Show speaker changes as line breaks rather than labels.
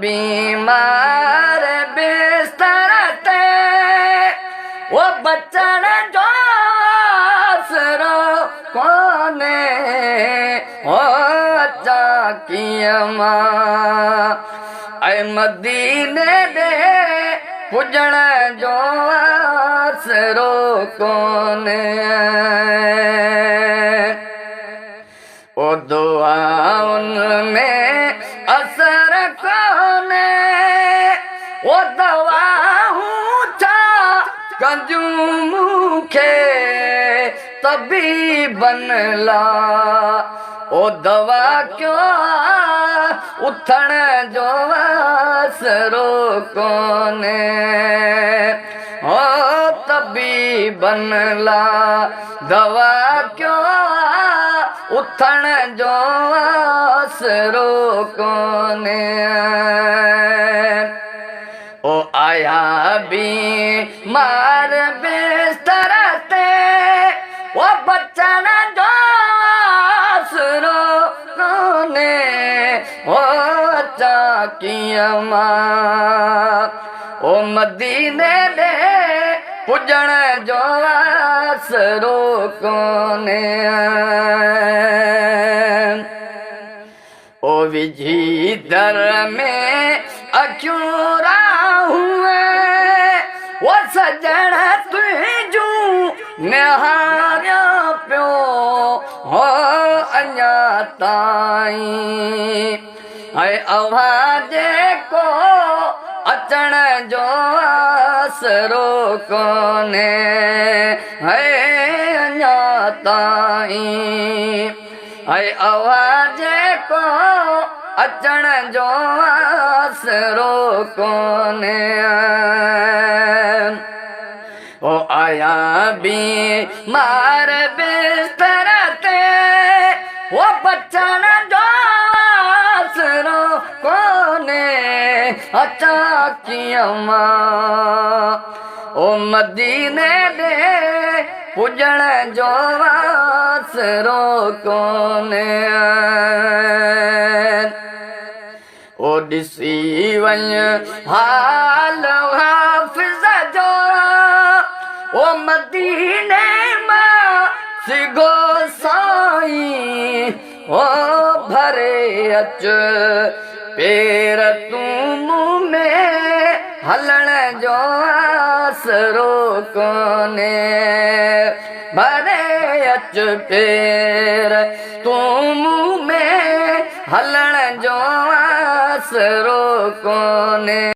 बीमार बिस्तर ते वो बचन जो आसरो कोने ओ चाकियमा ऐ मदीने दे पुजण जो आसरो कोने ओ दुआउन में असर कोने ओ दवाऊं छा कंजूं मूंखे तबीबन ला ओ दवा क्यों उथण जो आसरो कोने ओ तबीबन ला दवा क्यों उथण जो आसरो कोने ओ आया बीमार बिस्तर ते ओ बचन जो आसरो कोने ओ चाकियमा ओ मदीने दे पुजण जो आसरो कोने ओ विझी दर में अखियूं राहुए वो सजण तुझूं निहारिया पियो हो अञा ताईं ऐं आवाज़ को अचण जो आसरो कोने है अञा ताईं ऐं आवाज़ को अचण जो आसरो कोने ओ आया बीमार बिस्तर ते वो बचण जो आसरो कोने चाकियमा ओ मदीने दे पुजण जो आसरो कोने ओ ॾिसी वञ हाल हाफ़िज़ जो ओ मदीने मां सिगो साईं ओ भरे अच पेर तूं मुंह में हलण जो आसरो कोने भरे अच पेर तूं मुंह में हलण जो आसरो कोने।